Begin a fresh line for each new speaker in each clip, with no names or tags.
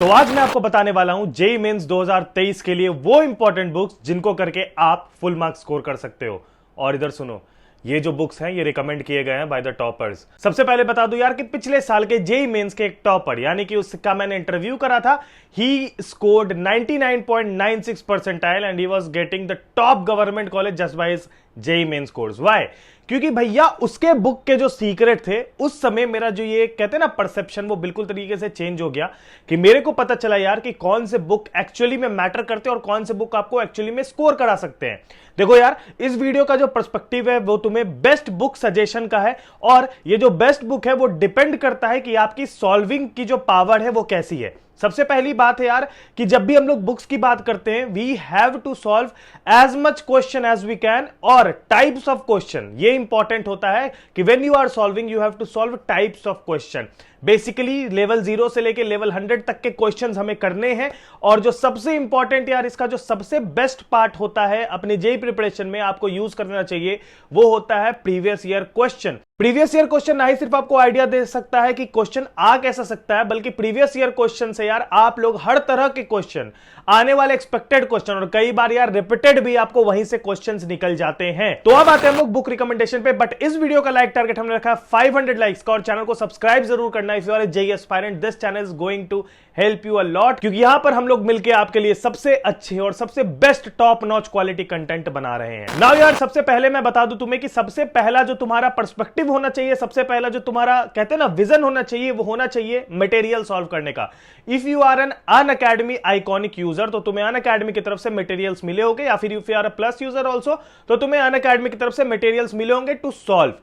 तो आज मैं आपको बताने वाला हूं जेईई मेंस 2023 के लिए वो इंपॉर्टेंट बुक्स जिनको करके आप फुल मार्क्स स्कोर कर सकते हो। और इधर सुनो, ये जो बुक्स हैं ये रिकमेंड किए गए हैं बाय द टॉपर्स। सबसे पहले बता दूं यार कि पिछले साल के जेईई मेंस के एक टॉपर यानी कि उसका मैंने इंटरव्यू करा था। He scored 99.96 percentile and he was getting the top government college just by his JEE mains course. Why? क्योंकि भैया उसके बुक के जो सीक्रेट थे उस समय मेरा जो ये कहते हैं ना परसेप्शन, वो बिल्कुल तरीके से चेंज हो गया कि मेरे को पता चला यार कि कौन से बुक एक्चुअली में मैटर करते हैं और कौन से बुक आपको एक्चुअली में स्कोर करा सकते हैं। देखो यार, इस वीडियो का जो पर्सपेक्टिव है वो तुम्हें बेस्ट बुक सजेशन का है और ये जो बेस्ट बुक है वो डिपेंड करता है कि आपकी सॉल्विंग की जो पावर है वो कैसी है। सबसे पहली बात है यार कि जब भी हम लोग बुक्स की बात करते हैं we have to solve as much question as we can और टाइप्स ऑफ क्वेश्चन। ये इंपॉर्टेंट होता है कि when you are solving you have to solve types of question. Basically level 0 से लेके लेवल 100 तक के क्वेश्चंस हमें करने हैं। और जो सबसे इंपॉर्टेंट यार, इसका जो सबसे बेस्ट पार्ट होता है अपने जेईई प्रिपरेशन में आपको यूज करना चाहिए वो होता है previous year question. Previous year question ना ही सिर्फ आपको आइडिया दे सकता है कि क्वेश्चन आ कैसा सकता है, बल्कि प्रीवियस ईयर क्वेश्चन से यार आप लोग हर तरह के क्वेश्चन, आने वाले एक्सपेक्टेड क्वेश्चन और कई बार यार रिपीटेड भी आपको वहीं से क्वेश्चंस निकल जाते हैं। तो अब आते हैं हम लोग बुक रिकमेंडेशन पे। बट इस वीडियो का लाइक टारगेट हमने रखा है 500 लाइक्स का और चैनल को सब्सक्राइब जरूर करना। If you are a JEE aspirant this channel is going to help you a lot, क्योंकि यहां पर हम लोग मिलकर आपके लिए सबसे अच्छे और सबसे best top notch quality content बना रहे हैं। नाउ यार, सबसे पहले मैं बता दूं तुम्हें कि सबसे पहला जो तुम्हारा पर्सपेक्टिव होना चाहिए, सबसे पहला जो तुम्हारा कहते हैं ना विजन होना चाहिए, वो होना चाहिए मटेरियल सॉल्व करने का। If you are an Unacademy iconic user तो तुम्हें अनअकैडमी की तरफ से मटेरियल्स मिले होंगे, या फिर if you are a plus user also तो तुम्हें अनअकैडमी की तरफ से मटेरियल्स मिले होंगे टू सॉल्व।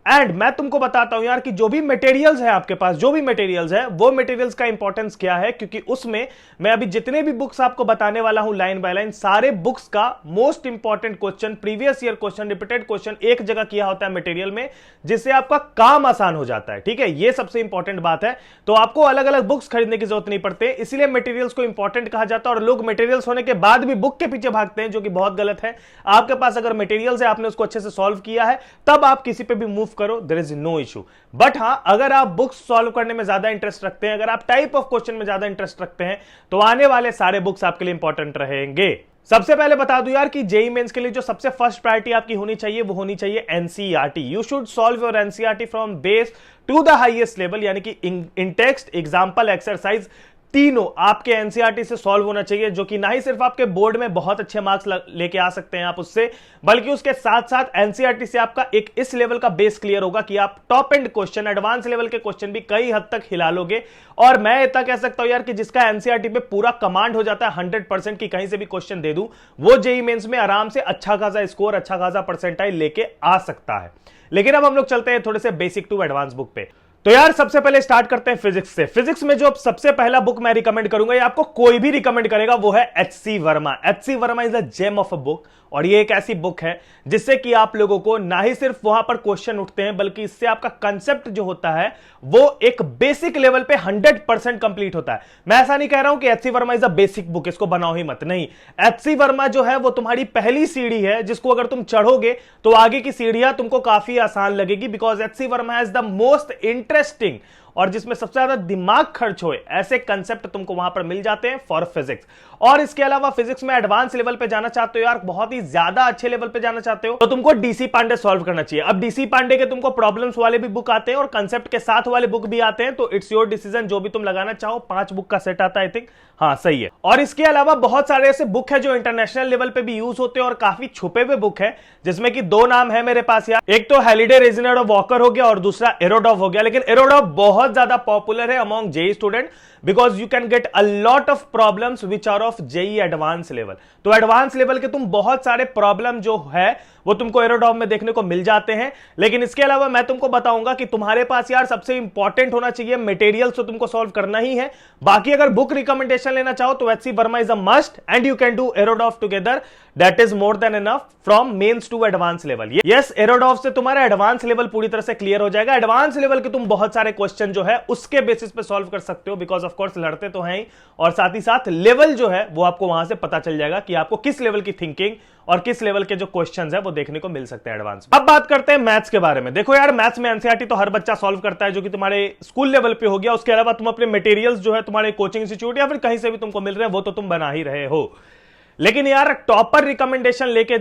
एंड मैं तुमको बताता हूं यार कि जो भी मटेरियल्स है आपके पास, जो भी मटेरियल्स है वो मटेरियल्स का इंपॉर्टेंस क्या है, क्योंकि उसमें मैं अभी जितने भी बुक्स आपको बताने वाला हूं लाइन बाय लाइन, सारे बुक्स का most important question, previous year question, repeated question एक जगह किया होता है मटेरियल में, जिससे आपका काम आसान हो जाता है। ठीक है, ये सबसे इंपॉर्टेंट बात है। तो आपको अलग अलग बुक्स खरीदने की जरूरत नहीं पड़ती, इसीलिए मटेरियल्स को इंपॉर्टेंट कहा जाता है। और लोग मटेरियल्स होने के बाद भी बुक के पीछे भागते हैं, जो कि बहुत गलत है। आपके पास अगर मटेरियल्स है, आपने उसको अच्छे से सॉल्व किया है, तब आप किसी पे भी मूव करो, there is no issue. But हां, अगर आप बुक्स सॉल्व करने में ज्यादा इंटरेस्ट रखते हैं, अगर आप टाइप ऑफ क्वेश्चन में ज्यादा इंटरेस्ट रखते हैं, तो आने वाले सारे बुक्स आपके लिए इंपॉर्टेंट रहेंगे। सबसे पहले बता दूं यार कि जेईई मेंस के लिए जो सबसे फर्स्ट प्रायोरिटी आपकी होनी चाहिए वो होनी चाहिए NCERT. You should solve your NCERT from base to the highest level, यानी कि इन टेक्स्ट, एग्जांपल, एक्सरसाइज, तीनों आपके एनसीईआरटी से सॉल्व होना चाहिए, जो कि ना ही सिर्फ आपके बोर्ड में बहुत अच्छे मार्क्स लेके आ सकते हैं आप उससे, बल्कि उसके साथ साथ एनसीईआरटी से आपका एक इस लेवल का बेस क्लियर होगा कि आप top and question, advance level के क्वेश्चन भी कई हद तक हिला लोगे। और मैं इतना कह सकता हूं यार कि जिसका एनसीईआरटी पे पूरा कमांड हो जाता है 100% की कहीं से भी क्वेश्चन दे दूं, वो जेईई मेंस में आराम से अच्छा खासा स्कोर, अच्छा खासा परसेंटाइल लेके आ सकता है। लेकिन अब हम लोग चलते हैं थोड़े से बेसिक टू एडवांस बुक पे। तो यार सबसे पहले स्टार्ट करते हैं फिजिक्स से। फिजिक्स में जो सबसे पहला बुक मैं रिकमेंड करूंगा, ये आपको कोई भी रिकमेंड करेगा, वो है HC Verma. HC Verma is a gem of a book, और ये एक ऐसी बुक है जिससे कि आप लोगों को ना ही सिर्फ वहां पर क्वेश्चन उठते हैं, बल्कि इससे आपका कंसेप्ट जो होता है वो एक बेसिक लेवल पे 100% कंप्लीट होता है। मैं ऐसा नहीं कह रहा हूं कि HC Verma is a basic book, इसको बनाओ ही मत, नहीं। एचसी वर्मा जो है वो तुम्हारी पहली सीढ़ी है, जिसको अगर तुम चढ़ोगे तो आगे की सीढ़ियां तुमको काफी आसान लगेगी, because HC Verma has the most interesting और जिसमें सबसे ज्यादा दिमाग खर्च होए ऐसे कंसेप्ट तुमको वहां पर मिल जाते हैं फॉर फिजिक्स। और इसके अलावा फिजिक्स में एडवांस लेवल पे जाना चाहते हो यार, बहुत ही ज्यादा अच्छे लेवल पे जाना चाहते हो, तो तुमको डीसी पांडे सॉल्व करना चाहिए। अब डीसी पांडे के तुमको प्रॉब्लम्स वाले भी बुक आते हैं और कंसेप्ट के साथ वाले बुक भी आते हैं, तो इट्स योर डिसीजन, जो भी तुम लगाना चाहो। 5 बुक का सेट आता है, आई थिंक, हाँ सही है। और इसके अलावा बहुत सारे ऐसे बुक है जो इंटरनेशनल लेवल पे भी यूज होते हैं और काफी छुपे हुए बुक है, जिसमें कि 2 नाम है मेरे पास यार। एक तो हैलिडे, रेजिनर और वॉकर हो गया और दूसरा एरोडॉव हो गया। लेकिन एरोडॉव बहुत ज्यादा पॉपुलर है among JEE student, because you can get a lot of problems which are of JEE advance level. तो एडवांस लेवल के तुम बहुत सारे प्रॉब्लम जो है वो तुमको एरोडॉव में देखने को मिल जाते हैं। लेकिन इसके अलावा मैं तुमको बताऊंगा कि तुम्हारे पास यार सबसे इंपॉर्टेंट होना चाहिए मटेरियल्स, तो तुमको सॉल्व करना ही है। बाकी अगर बुक रिकमेंडेशन लेना चाहो तो HC Verma is a must and you can do Irodov together, that is more than enough from mains to advance level. Yes, Irodov से तुम्हारा एडवांस लेवल पूरी तरह से क्लियर हो जाएगा। एडवांस लेवल के तुम बहुत सारे क्वेश्चन जो है उसके बेसिस पे सॉल्व कर सकते हो, बिकॉज ऑफ कोर्स लड़ते तो हैं ही, और साथ ही साथ लेवल जो है वो आपको वहां से पता चल जाएगा कि आपको किस लेवल की थिंकिंग और किस लेवल के जो क्वेश्चंस है वो देखने को मिल सकते हैं एडवांस। अब बात करते हैं मैथ्स के बारे में। देखो यार, मैथ्स में एनसीईआरटी तो हर बच्चा सॉल्व करता है, जो कि तुम्हारे स्कूल लेवल पे हो गया। उसके अलावा तुम अपने मटेरियल्स जो है तुम्हारे कोचिंग इंस्टीट्यूट या फिर कहीं से भी तुमको मिल रहे हैं, वो तो तुम बना ही रहे हो। लेकिन यार, टॉपर रिकमेंडेशन लेके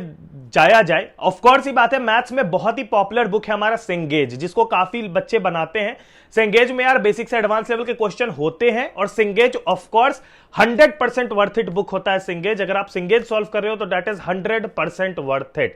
जाया जाए, ऑफ कोर्स ही बात है, मैथ्स में बहुत ही पॉपुलर बुक है हमारा सिंगेज, जिसको काफी बच्चे बनाते हैं। सिंगेज में यार बेसिक से एडवांस लेवल के क्वेश्चन होते हैं, और Cengage of course 100% worth it book होता है सिंगेज। अगर आप सिंगेज सॉल्व कर रहे हो तो दैट इज 100% वर्थ इट।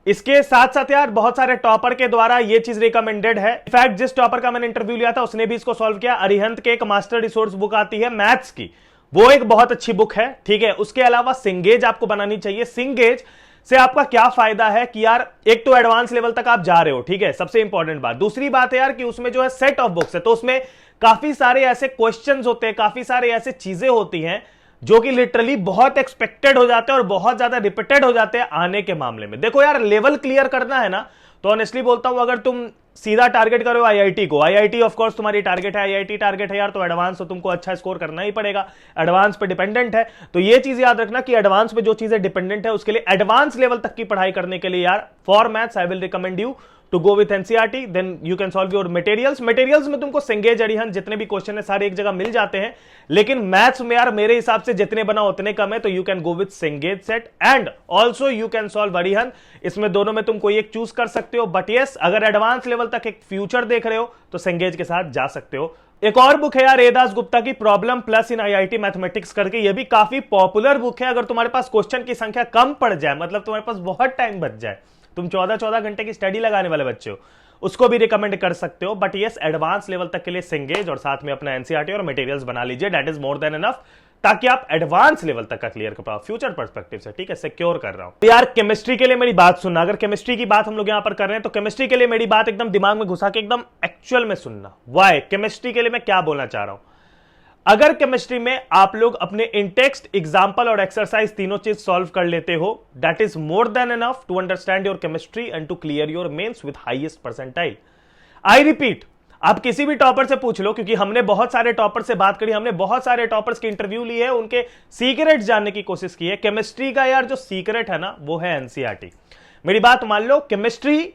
इसके साथ साथ यार बहुत सारे टॉपर के द्वारा ये चीज रिकमेंडेड है। इनफैक्ट जिस टॉपर का मैंने इंटरव्यू लिया था उसने भी इसको सॉल्व किया। अरिहंत के एक मास्टर रिसोर्स बुक आती है मैथ्स की, वो एक बहुत अच्छी बुक है, ठीक है। उसके अलावा सिंगेज आपको बनानी चाहिए। सिंगेज से आपका क्या फायदा है कि यार एक तो एडवांस लेवल तक आप जा रहे हो, ठीक है, सबसे इंपॉर्टेंट बात। दूसरी बात है यार कि उसमें जो है सेट ऑफ बुक्स है, तो उसमें काफी सारे ऐसे क्वेश्चंस होते हैं, काफी सारे ऐसे चीजें होती हैं जो कि लिटरली बहुत एक्सपेक्टेड हो जाते हैं और बहुत ज्यादा रिपीटेड हो जाते हैं आने के मामले में। देखो यार, लेवल क्लियर करना है ना, तो ऑनेस्टली बोलता हूं, अगर तुम सीधा टारगेट करो आईआईटी को, आईआईटी ऑफ कोर्स तुम्हारी टारगेट है, आईआईटी टारगेट है यार, तो एडवांस तो तुमको अच्छा स्कोर करना ही पड़ेगा, एडवांस पे डिपेंडेंट है। तो ये चीज याद रखना कि एडवांस पे जो चीजें डिपेंडेंट है, उसके लिए एडवांस लेवल तक की पढ़ाई करने के लिए यार for maths I will recommend you to go with NCERT, then you can solve your materials. Materials में तुमको सिंगेज, अरिहंत जितने भी क्वेश्चन है सारे एक जगह मिल जाते हैं, लेकिन मैथ्स में यार मेरे हिसाब से जितने बना उतने कम है, तो you can go with सिंगेज set and also you can solve Arihant. इसमें दोनों में तुम कोई एक चूज कर सकते हो, बट यस अगर एडवांस लेवल तक एक फ्यूचर देख रहे हो तो सिंगेज के साथ जा सकते हो। एक और बुक है यार एदास गुप्ता की, प्रॉब्लम प्लस इन आईआईटी मैथमेटिक्स करके, ये भी काफी पॉपुलर बुक है। अगर तुम्हारे पास क्वेश्चन की संख्या कम पड़ जाए, मतलब तुम्हारे पास बहुत टाइम बच जाए, तुम 14-14 घंटे की स्टडी लगाने वाले बच्चे हो, उसको भी रिकमेंड कर सकते हो। बट यस, एडवांस लेवल तक के लिए सिंगेज और साथ में अपना एनसीईआरटी और मटेरियल्स बना लीजिए, that is more than enough, ताकि आप एडवांस लेवल तक का क्लियर कर पाओ फ्यूचर पर्सपेक्टिव से, ठीक है, सिक्योर कर रहा हूं। यार केमिस्ट्री के लिए मेरी बात सुनना, अगर केमिस्ट्री की बात हम लोग यहां पर कर रहे हैं तो केमिस्ट्री के लिए मेरी बात एकदम दिमाग में घुसा के एकदम एक्चुअल में सुनना। वाई केमिस्ट्री के लिए मैं क्या बोलना चाह रहा हूं। अगर केमिस्ट्री में आप लोग अपने इंटेक्स्ट, एग्जाम्पल और एक्सरसाइज तीनों चीज सॉल्व कर लेते हो, that is more than enough to understand your chemistry and to clear your mains with highest percentile. I repeat, आप किसी भी टॉपर से पूछ लो, क्योंकि हमने बहुत सारे टॉपर से बात करी, हमने बहुत सारे टॉपर्स की इंटरव्यू ली है, उनके सीक्रेट जानने की कोशिश की है। केमिस्ट्री का यार जो सीक्रेट है ना, वो है एनसीईआरटी। मेरी बात मान लो, केमिस्ट्री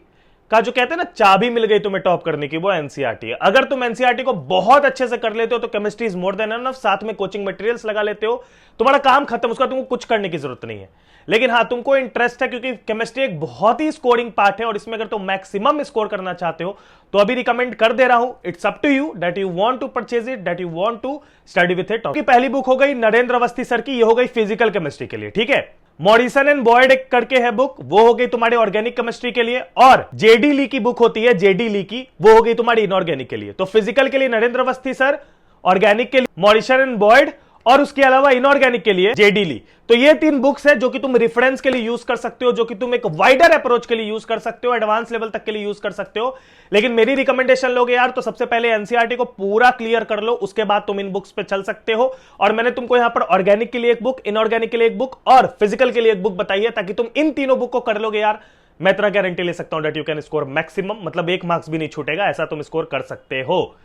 का जो कहते हैं ना चाबी मिल गई तुम्हें टॉप करने की, वो एनसीईआरटी है। अगर तुम एनसीईआरटी को बहुत अच्छे से कर लेते हो तो chemistry is more than enough, साथ में कोचिंग मटेरियल्स लगा लेते हो, तुम्हारा काम खत्म, उसका तुमको कुछ करने की जरूरत नहीं है। लेकिन हाँ, तुमको इंटरेस्ट है, क्योंकि केमिस्ट्री एक बहुत ही स्कोरिंग पार्ट है, और इसमें अगर तुम मैक्सिमम स्कोर करना चाहते हो तो अभी रिकमेंड कर दे रहा हूं, it's up to you that you want to purchase it, that you want to study with it. पहली बुक हो गई नरेंद्र अवस्थी सर की, ये हो गई फिजिकल केमिस्ट्री के लिए, ठीक है। मॉरिसन एंड बॉयड करके है बुक, वो हो गई तुम्हारी ऑर्गेनिक केमिस्ट्री के लिए। और जेडी ली की बुक होती है, जेडी ली की, वो हो गई तुम्हारी इनऑर्गेनिक के लिए। तो फिजिकल के लिए नरेंद्र अवस्थी सर, ऑर्गेनिक के लिए मॉरिसन एंड बॉयड, और उसके अलावा इनऑर्गेनिक के लिए जेडी ली। तो ये 3 बुक्स है जो कि तुम रेफरेंस के लिए यूज कर सकते हो, जो कि तुम एक वाइडर अप्रोच के लिए यूज कर सकते हो, एडवांस लेवल तक के लिए यूज कर सकते हो। लेकिन मेरी रिकमेंडेशन लोगे यार तो सबसे पहले एनसीईआरटी को पूरा क्लियर कर लो, उसके बाद तुम इन बुक्स पे चल सकते हो। और मैंने तुमको यहां पर ऑर्गेनिक के लिए एक बुक, इनऑर्गेनिक के लिए एक बुक और फिजिकल के लिए एक बुक बताई है, ताकि तुम इन तीनों बुक को कर लोगे यार, मैं इतना गारंटी ले सकता हूं that you can score maximum, मतलब 1 मार्क्स भी नहीं छूटेगा, ऐसा तुम स्कोर कर सकते हो।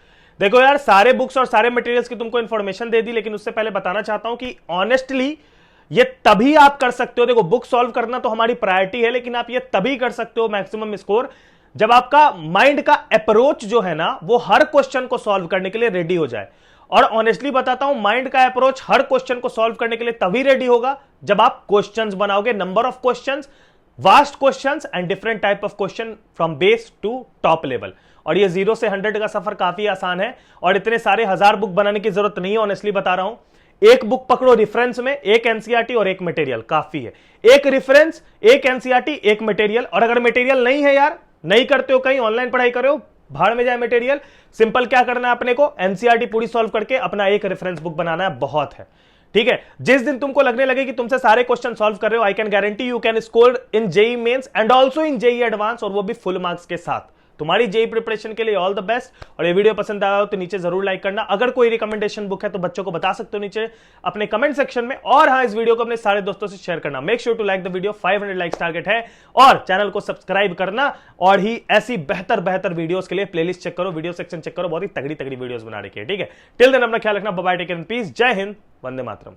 देखो यार, सारे बुक्स और सारे मटेरियल्स की तुमको इंफॉर्मेशन दे दी, लेकिन उससे पहले बताना चाहता हूं कि ऑनेस्टली ये तभी आप कर सकते हो। देखो, बुक सॉल्व करना तो हमारी प्रायोरिटी है, लेकिन आप ये तभी कर सकते हो मैक्सिमम स्कोर जब आपका माइंड का अप्रोच जो है ना, वो हर क्वेश्चन को सॉल्व करने के लिए रेडी हो जाए। और ऑनेस्टली बताता हूं, माइंड का अप्रोच हर क्वेश्चन को सॉल्व करने के लिए तभी रेडी होगा जब आप क्वेश्चंस बनाओगे, number of questions, vast questions and different type of question from base to top level. और ये 0 से 100 का सफर काफी आसान है, और इतने सारे 1000 बुक बनाने की जरूरत नहीं है। ऑनेस्टली बता रहा हूं, एक बुक पकड़ो रेफरेंस में, एक एनसीईआरटी और एक मटेरियल काफी है। एक रेफरेंस, एक एनसीईआरटी, एक मटेरियल। और अगर मटेरियल नहीं है यार, नहीं करते हो, कहीं ऑनलाइन पढ़ाई कर रहे हो, भाड़ में जाए मटेरियल, सिंपल क्या करना है अपने को, एनसीईआरटी पूरी सॉल्व करके अपना एक रेफरेंस बुक बनाना है, बहुत है, ठीक है। जिस दिन तुमको लगने लगे कि तुमसे सारे क्वेश्चन सॉल्व कर रहे हो, I can guarantee you can score in JEE mains and also in JEE advance, और वो भी फुल मार्क्स के साथ। तुम्हारी जेईई प्रिपरेशन के लिए ऑल द बेस्ट। और ये वीडियो पसंद आया हो तो नीचे जरूर लाइक करना। अगर कोई रिकमेंडेशन बुक है तो बच्चों को बता सकते हो नीचे अपने कमेंट सेक्शन में। और हाँ, इस वीडियो को अपने सारे दोस्तों से शेयर करना। Make sure to like the video, 500 likes target है। और चैनल को सब्सक्राइब करना, और ही ऐसी बेहतर वीडियोस के लिए प्लेलिस्ट चेक करो, वीडियो सेक्शन चेक करो, बहुत ही तगड़ी वीडियोस बना रखी है, ठीक है। टिल देन अपना ख्याल रखना, bye bye, take care and peace. जय हिंद, वंदे मातरम।